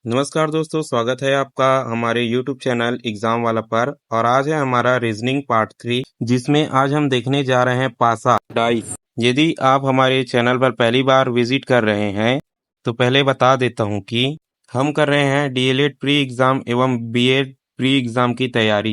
नमस्कार दोस्तों, स्वागत है आपका हमारे YouTube चैनल एग्जाम वाला पर। और आज है हमारा रीजनिंग पार्ट 3, जिसमें आज हम देखने जा रहे हैं पासा डाइस। यदि आप हमारे चैनल पर पहली बार विजिट कर रहे हैं तो पहले बता देता हूं कि हम कर रहे हैं डीएलएड प्री एग्जाम एवं बीएड प्री एग्जाम की तैयारी।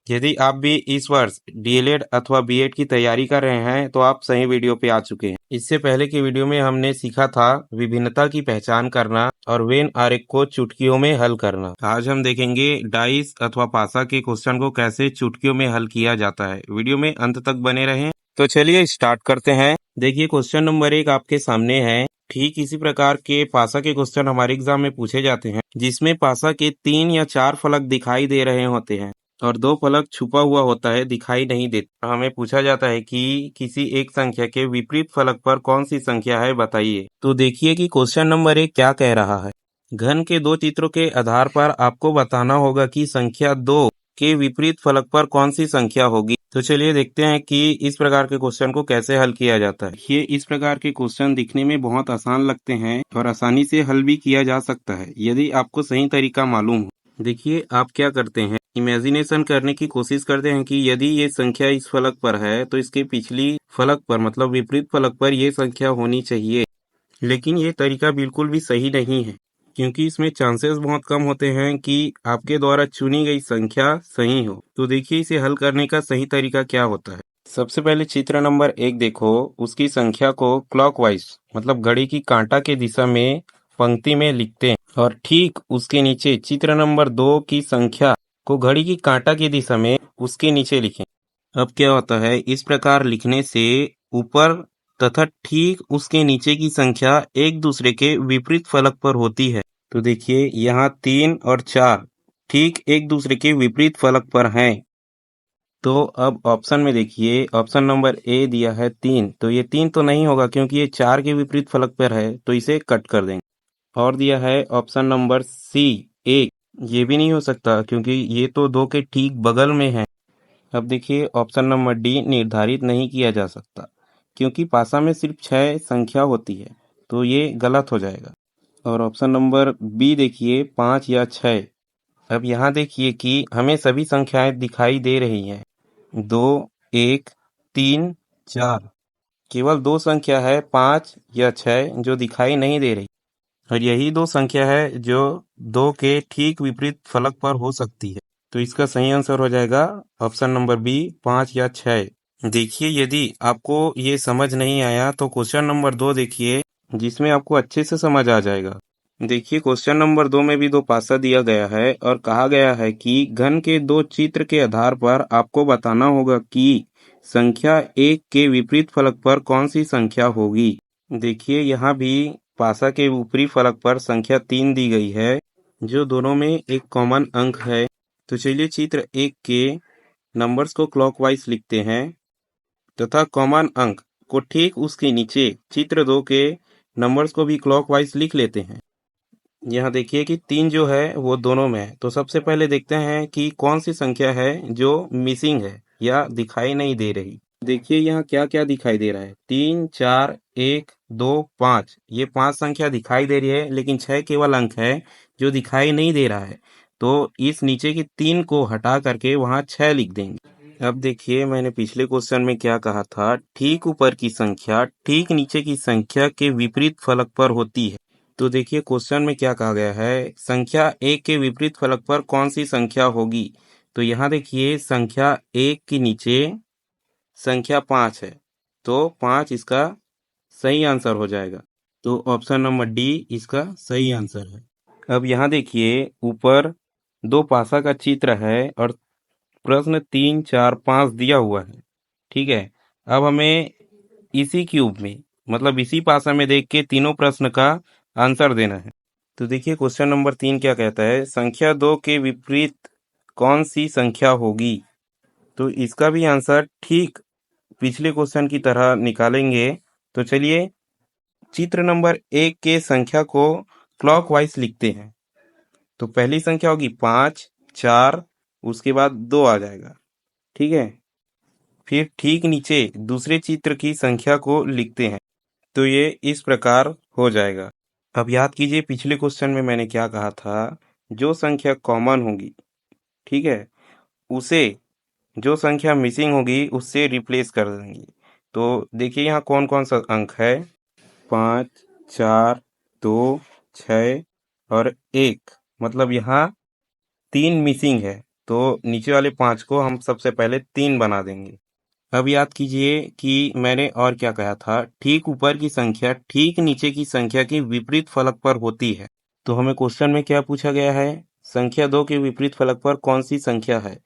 यदि आप भी इस वर्ष डीएलएड अथवा बीएड की तैयारी कर रहे हैं तो आप सही वीडियो पे आ चुके हैं। इससे पहले की वीडियो में हमने सीखा था विभिन्नता की पहचान करना और वेन आरेख को चुटकियों में हल करना। आज हम देखेंगे डाइस अथवा पासा के क्वेश्चन को कैसे चुटकियों में हल किया जाता है। वीडियो में अंत तक बने रहें। तो चलिए स्टार्ट करते हैं। देखिए, क्वेश्चन नंबर 1 आपके सामने है। ठीक इसी प्रकार के पासा के क्वेश्चन हमारे एग्जाम में पूछे जाते हैं, जिसमें पासा के 3 या 4 फलक दिखाई दे रहे होते हैं और 2 फलक छुपा हुआ होता है, दिखाई नहीं देता। हमें पूछा जाता है कि किसी एक संख्या के विपरीत फलक पर कौन सी संख्या है, बताइए। तो देखिए कि क्वेश्चन नंबर 1 क्या कह रहा है। घन के 2 चित्रों के आधार पर आपको बताना होगा कि संख्या 2 के विपरीत फलक पर कौन सी संख्या होगी। तो चलिए देखते हैं कि इस प्रकार के क्वेश्चन को कैसे हल किया जाता है। ये इस प्रकार के क्वेश्चन दिखने में बहुत आसान लगते हैं और आसानी से हल भी किया जा सकता है यदि आपको सही तरीका मालूम हो। देखिए, आप क्या करते हैं, इमेजिनेशन करने की कोशिश करते हैं कि यदि ये संख्या इस फलक पर है तो इसके पिछली फलक पर मतलब विपरीत फलक पर ये संख्या होनी चाहिए। लेकिन ये तरीका बिल्कुल भी सही नहीं है, क्योंकि इसमें चांसेस बहुत कम होते हैं कि आपके द्वारा चुनी गई संख्या सही हो। तो देखिए, इसे हल करने का सही तरीका क्या होता है। सबसे पहले चित्र नंबर 1 देखो, उसकी संख्या को क्लॉकवाइज मतलब घड़ी की कांटा के दिशा में पंक्ति में लिखते हैं और ठीक उसके नीचे चित्र नंबर 2 की संख्या को घड़ी की कांटा की दिशा में उसके नीचे लिखें। अब क्या होता है, इस प्रकार लिखने से ऊपर तथा ठीक उसके नीचे की संख्या एक दूसरे के विपरीत फलक पर होती है। तो देखिए, यहाँ 3 और 4 ठीक एक दूसरे के विपरीत फलक पर हैं। तो अब ऑप्शन में देखिए, ऑप्शन नंबर ए दिया है 3, तो ये 3 तो नहीं होगा क्योंकि ये 4 के विपरीत फलक पर है, तो इसे कट कर देंगे। और दिया है ऑप्शन नंबर सी 1, ये भी नहीं हो सकता क्योंकि ये तो 2 के ठीक बगल में है। अब देखिए, ऑप्शन नंबर डी निर्धारित नहीं किया जा सकता क्योंकि पासा में सिर्फ 6 संख्या होती है, तो ये गलत हो जाएगा। और ऑप्शन नंबर बी देखिए, 5 या 6। अब यहाँ देखिए कि हमें सभी संख्याएं दिखाई दे रही हैं, 2, 1, 3, 4। केवल 2 संख्या है 5 या 6 जो दिखाई नहीं दे रही, और यही 2 संख्या है जो 2 के ठीक विपरीत फलक पर हो सकती है। तो इसका सही आंसर हो जाएगा ऑप्शन नंबर बी, 5 या 6। देखिए, यदि आपको ये समझ नहीं आया तो क्वेश्चन नंबर 2 देखिए, जिसमें आपको अच्छे से समझ आ जाएगा। देखिए, क्वेश्चन नंबर 2 में भी 2 पासा दिया गया है और कहा गया है कि घन के 2 चित्र के आधार पर आपको बताना होगा कि संख्या 1 के विपरीत फलक पर कौन सी संख्या होगी। देखिए, यहाँ भी पासा के ऊपरी फलक पर संख्या 3 दी गई है, जो दोनों में एक कॉमन अंक है। तो चलिए चित्र 1 के नंबर्स को क्लॉकवाइज लिखते हैं तथा कॉमन अंक को ठीक उसके नीचे चित्र 2 के नंबर्स को भी क्लॉकवाइज लिख लेते हैं। यहाँ देखिए कि 3 जो है वो दोनों में है। तो सबसे पहले देखते हैं कि कौन सी संख्या है जो मिसिंग है या दिखाई नहीं दे रही। देखिए, यहाँ क्या क्या दिखाई दे रहा है, 3, 4, 1, 2, 5। ये 5 संख्या दिखाई दे रही है, लेकिन 6 केवल अंक है जो दिखाई नहीं दे रहा है। तो इस नीचे की 3 को हटा करके वहाँ 6 लिख देंगे। अब देखिए, मैंने पिछले क्वेश्चन में क्या कहा था, ठीक ऊपर की संख्या ठीक नीचे की संख्या के विपरीत फलक पर होती है। तो देखिए, क्वेश्चन में क्या कहा गया है, संख्या 1 के विपरीत फलक पर कौन सी संख्या होगी। तो यहाँ देखिए, संख्या 1 के नीचे संख्या 5 है, तो 5 इसका सही आंसर हो जाएगा। तो ऑप्शन नंबर डी इसका सही आंसर है। अब यहाँ देखिए, ऊपर 2 पासा का चित्र है और प्रश्न 3, 4, 5 दिया हुआ है। ठीक है, अब हमें इसी क्यूब में मतलब इसी पासा में देख के तीनों प्रश्न का आंसर देना है। तो देखिए, क्वेश्चन नंबर 3 क्या कहता है, संख्या 2 के विपरीत कौन सी संख्या होगी। तो इसका भी आंसर ठीक पिछले क्वेश्चन की तरह निकालेंगे। तो चलिए, चित्र नंबर 1 के संख्या को क्लॉकवाइज लिखते हैं। तो पहली संख्या होगी 5, 4, उसके बाद 2 आ जाएगा। ठीक है, फिर ठीक नीचे दूसरे चित्र की संख्या को लिखते हैं। तो ये इस प्रकार हो जाएगा। अब याद कीजिए पिछले क्वेश्चन में मैंने क्या कहा था, जो संख्या कॉमन होगी, ठीक है, उसे जो संख्या मिसिंग होगी उससे रिप्लेस कर देंगे। तो देखिए यहाँ कौन कौन सा अंक है, 5, 4, 2, 6 और 1, मतलब यहाँ 3 मिसिंग है। तो नीचे वाले 5 को हम सबसे पहले 3 बना देंगे। अब याद कीजिए कि मैंने और क्या कहा था, ठीक ऊपर की संख्या ठीक नीचे की संख्या के विपरीत फलक पर होती है। तो हमें क्वेश्चन में क्या पूछा गया है, संख्या 2 के विपरीत फलक पर कौन सी संख्या है।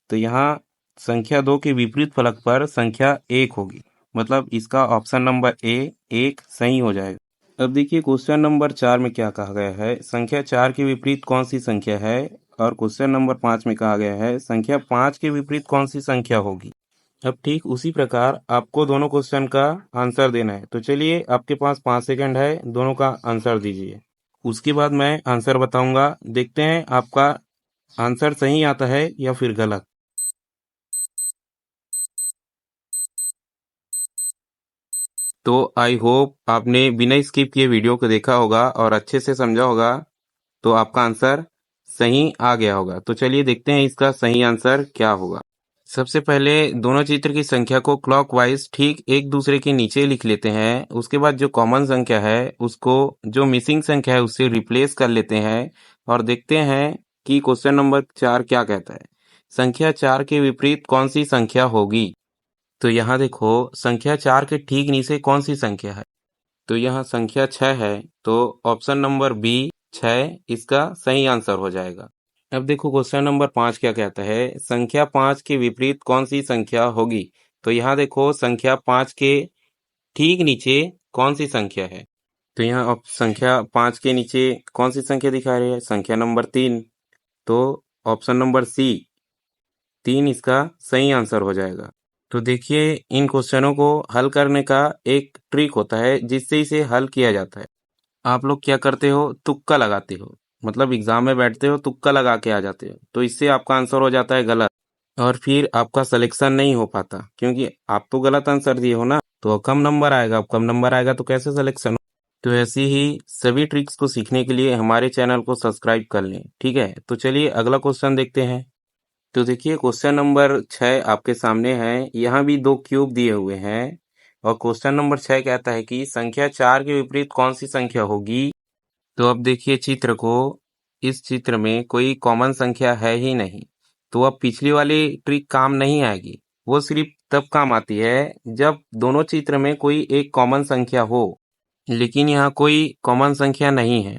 तो यहाँ संख्या 2 के विपरीत फलक पर संख्या 1 होगी, मतलब इसका ऑप्शन नंबर ए 1 सही हो जाएगा। अब देखिए क्वेश्चन नंबर 4 में क्या कहा गया है, संख्या 4 के विपरीत कौन सी संख्या है, और क्वेश्चन नंबर 5 में कहा गया है संख्या 5 के विपरीत कौन सी संख्या होगी। अब ठीक उसी प्रकार आपको दोनों क्वेश्चन का आंसर देना है। तो चलिए आपके पास 5 सेकंड है, दोनों का आंसर दीजिए। उसके बाद मैं आंसर बताऊंगा, देखते हैं आपका आंसर सही आता है या फिर गलत। तो आई होप आपने बिना स्किप किए वीडियो को देखा होगा और अच्छे से समझा होगा, तो आपका आंसर सही आ गया होगा। तो चलिए देखते हैं इसका सही आंसर क्या होगा। सबसे पहले दोनों चित्र की संख्या को क्लॉकवाइज ठीक एक दूसरे के नीचे लिख लेते हैं। उसके बाद जो कॉमन संख्या है उसको जो मिसिंग संख्या है उससे रिप्लेस कर लेते हैं और देखते हैं कि क्वेश्चन नंबर 4 क्या कहता है, संख्या 4 के विपरीत कौन सी संख्या होगी। तो यहाँ देखो संख्या 4 के ठीक नीचे कौन सी संख्या है, तो यहाँ संख्या 6 है, तो ऑप्शन नंबर बी 6 इसका सही आंसर हो जाएगा। अब देखो क्वेश्चन नंबर 5 क्या कहता है, संख्या 5 के विपरीत कौन सी संख्या होगी। तो यहाँ देखो संख्या 5 के ठीक नीचे कौन सी संख्या है, तो यहाँ संख्या 5 के नीचे कौन सी संख्या दिखा रही है, संख्या नंबर 3, तो ऑप्शन नंबर सी 3 इसका सही आंसर हो जाएगा। तो देखिए इन क्वेश्चनों को हल करने का एक ट्रिक होता है जिससे इसे हल किया जाता है। आप लोग क्या करते हो, तुक्का लगाते हो, मतलब एग्जाम में बैठते हो तुक्का लगा के आ जाते हो, तो इससे आपका आंसर हो जाता है गलत और फिर आपका सिलेक्शन नहीं हो पाता, क्योंकि आप तो गलत आंसर दिए हो ना, तो कम नंबर आएगा। अब कम नंबर आएगा तो कैसे सिलेक्शन हो। तो ऐसी ही सभी ट्रिक्स को सीखने के लिए हमारे चैनल को सब्सक्राइब कर लें, ठीक है। तो चलिए अगला क्वेश्चन देखते हैं। तो देखिए क्वेश्चन नंबर 6 आपके सामने है, यहाँ भी 2 क्यूब दिए हुए हैं और क्वेश्चन नंबर 6 कहता है कि संख्या 4 के विपरीत कौन सी संख्या होगी। तो अब देखिए चित्र को, इस चित्र में कोई कॉमन संख्या है ही नहीं, तो अब पिछली वाली ट्रिक काम नहीं आएगी। वो सिर्फ तब काम आती है जब दोनों चित्र में कोई एक कॉमन संख्या हो, लेकिन यहाँ कोई कॉमन संख्या नहीं है।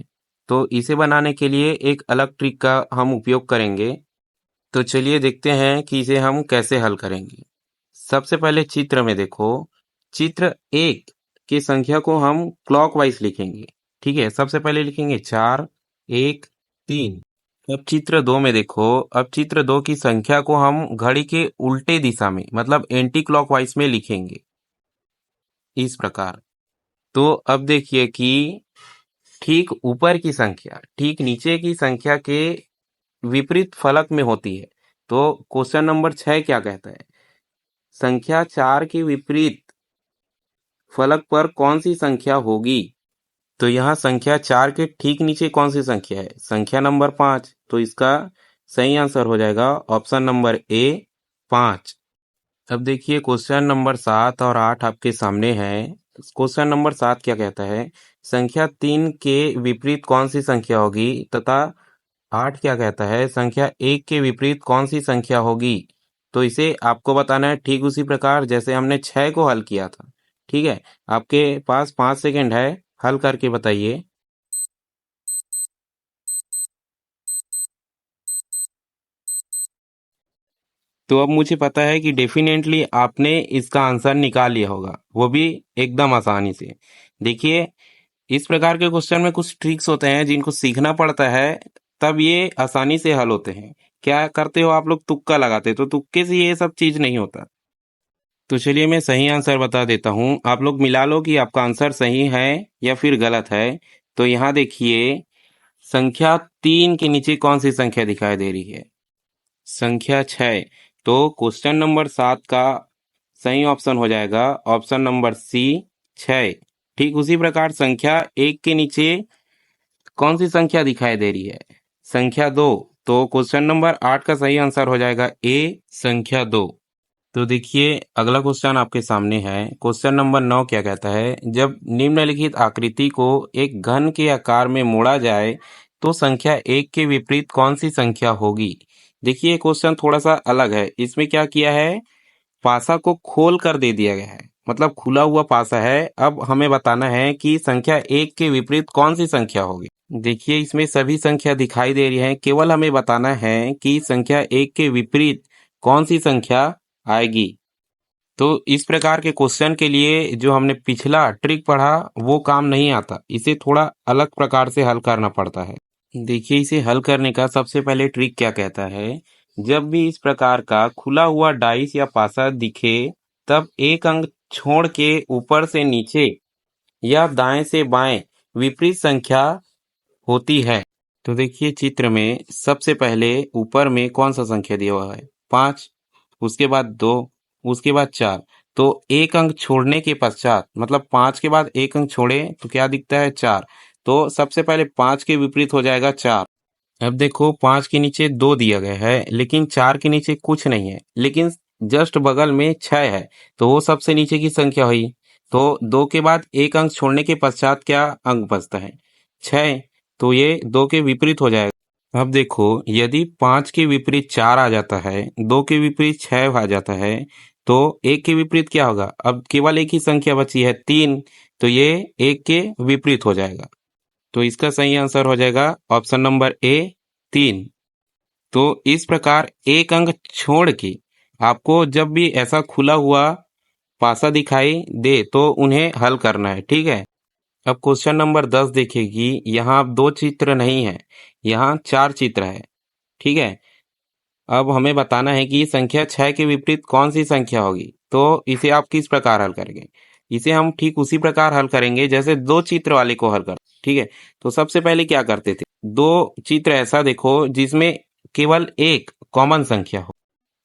तो इसे बनाने के लिए एक अलग ट्रिक का हम उपयोग करेंगे। तो चलिए देखते हैं कि इसे हम कैसे हल करेंगे। सबसे पहले चित्र में देखो, चित्र 1 की संख्या को हम क्लॉकवाइज लिखेंगे, ठीक है। सबसे पहले लिखेंगे 4, 1, 3। अब चित्र 2 में देखो, अब चित्र 2 की संख्या को हम घड़ी के उल्टे दिशा में, मतलब एंटी क्लॉकवाइज में लिखेंगे, इस प्रकार। तो अब देखिए कि ठीक ऊपर की संख्या ठीक नीचे की संख्या के विपरीत फलक में होती है। तो क्वेश्चन नंबर 6 क्या कहता है, संख्या 4 के विपरीत फलक पर कौन सी संख्या होगी। तो यहाँ संख्या 4 के ठीक नीचे कौन सी संख्या है, संख्या नंबर 5, तो इसका सही आंसर हो जाएगा ऑप्शन नंबर ए 5। अब देखिए क्वेश्चन नंबर 7 और 8 आपके सामने है। क्वेश्चन नंबर 7 क्या कहता है, संख्या 3 के विपरीत कौन सी संख्या होगी, तथा 8 क्या कहता है, संख्या 1 के विपरीत कौन सी संख्या होगी। तो इसे आपको बताना है ठीक उसी प्रकार जैसे हमने 6 को हल किया था, ठीक है। आपके पास 5 सेकंड है, हल करके बताइए। तो अब मुझे पता है कि डेफिनेटली आपने इसका आंसर निकाल लिया होगा, वो भी एकदम आसानी से। देखिए इस प्रकार के क्वेश्चन में कुछ ट्रिक्स होते हैं जिनको सीखना पड़ता है, तब ये आसानी से हल होते हैं। क्या करते हो आप लोग, तुक्का लगाते हो, तो तुक्के से ये सब चीज नहीं होता। तो चलिए मैं सही आंसर बता देता हूँ, आप लोग मिला लो कि आपका आंसर सही है या फिर गलत है। तो यहाँ देखिए संख्या 3 के नीचे कौन सी संख्या दिखाई दे रही है, संख्या 6। तो क्वेश्चन नंबर 7 का सही ऑप्शन हो जाएगा ऑप्शन नंबर सी 6। ठीक उसी प्रकार संख्या 1 के नीचे कौन सी संख्या दिखाई दे रही है? संख्या 2। तो क्वेश्चन नंबर 8 का सही आंसर हो जाएगा ए, संख्या 2। तो देखिए अगला क्वेश्चन आपके सामने है। क्वेश्चन नंबर 9 क्या कहता है, जब निम्नलिखित आकृति को एक घन के आकार में मोड़ा जाए तो संख्या 1 के विपरीत कौन सी संख्या होगी? देखिए क्वेश्चन थोड़ा सा अलग है। इसमें क्या किया है, पासा को खोल कर दे दिया गया है, मतलब खुला हुआ पासा है। अब हमें बताना है कि संख्या 1 के विपरीत कौन सी संख्या होगी। देखिए इसमें सभी संख्या दिखाई दे रही है, केवल हमें बताना है कि संख्या 1 के विपरीत कौन सी संख्या आएगी। तो इस प्रकार के क्वेश्चन के लिए जो हमने पिछला ट्रिक पढ़ा वो काम नहीं आता, इसे थोड़ा अलग प्रकार से हल करना पड़ता है। देखिए इसे हल करने का सबसे पहले ट्रिक क्या कहता है, जब भी इस प्रकार का खुला हुआ डाइस या पासा दिखे तब एक अंक छोड़ के ऊपर से नीचे या दाएं से बाएं विपरीत संख्या होती है। तो देखिए चित्र में सबसे पहले ऊपर में कौन सा संख्या दिया हुआ है, 5, उसके बाद 2, उसके बाद 4। तो एक अंक छोड़ने के पश्चात, मतलब 5 के बाद एक अंक छोड़े तो क्या दिखता है, 4। तो सबसे पहले 5 के विपरीत हो जाएगा 4। अब देखो 5 के नीचे 2 दिया गया है, लेकिन 4 के नीचे कुछ नहीं है, लेकिन जस्ट बगल में 6 है, तो वो सबसे नीचे की संख्या हुई। तो 2 के बाद एक अंक छोड़ने के पश्चात क्या अंक बचता है, 6। तो ये 2 के विपरीत हो जाएगा। अब देखो यदि 5 के विपरीत 4 आ जाता है, 2 के विपरीत 6 आ जाता है, तो 1 के विपरीत क्या होगा, अब केवल एक ही संख्या बची है 3, तो ये 1 के विपरीत हो जाएगा। तो इसका सही आंसर हो जाएगा ऑप्शन नंबर ए, 3। तो इस प्रकार एक अंक छोड़ के आपको जब भी ऐसा खुला हुआ पासा दिखाई दे तो उन्हें हल करना है, ठीक है। अब क्वेश्चन नंबर 10 देखेगी, यहाँ 2 चित्र नहीं है, यहाँ 4 चित्र है, ठीक है। अब हमें बताना है कि संख्या 6 के विपरीत कौन सी संख्या होगी। तो इसे आप किस प्रकार हल करेंगे? इसे हम ठीक उसी प्रकार हल करेंगे जैसे 2 चित्र वाले को हल कर, ठीक है। तो सबसे पहले क्या करते थे, 2 चित्र ऐसा देखो जिसमें केवल एक कॉमन संख्या हो।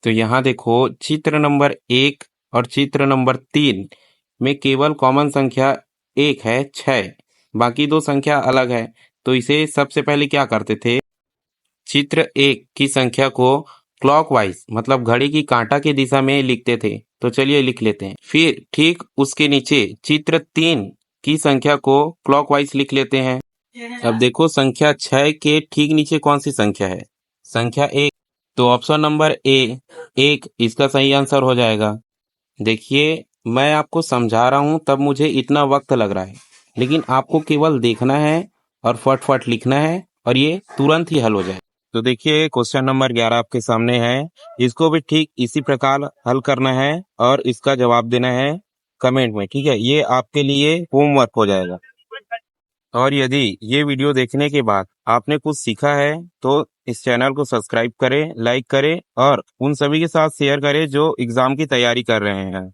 तो यहाँ देखो चित्र नंबर 1 और चित्र नंबर 3 में केवल कॉमन संख्या 1 है, 6, बाकी 2 संख्या अलग है। तो इसे सबसे पहले क्या करते थे, चित्र 1 की संख्या को क्लॉकवाइज मतलब घड़ी की कांटा की दिशा में लिखते थे। तो चलिए लिख लेते हैं। फिर ठीक उसके नीचे चित्र 3 की संख्या को क्लॉकवाइज लिख लेते हैं। अब देखो संख्या 6 के ठीक नीचे कौन सी संख्या है, संख्या 1। तो ऑप्शन नंबर ए, 1 इसका सही आंसर हो जाएगा। देखिए मैं आपको समझा रहा हूँ तब मुझे इतना वक्त लग रहा है, लेकिन आपको केवल देखना है और फट लिखना है और ये तुरंत ही हल हो जाए। तो देखिए क्वेश्चन नंबर 11 आपके सामने है, इसको भी ठीक इसी प्रकार हल करना है और इसका जवाब देना है कमेंट में, ठीक है। ये आपके लिए होमवर्क हो जाएगा। और यदि ये वीडियो देखने के बाद आपने कुछ सीखा है तो इस चैनल को सब्सक्राइब करें, लाइक करें और उन सभी के साथ शेयर करें जो एग्जाम की तैयारी कर रहे हैं।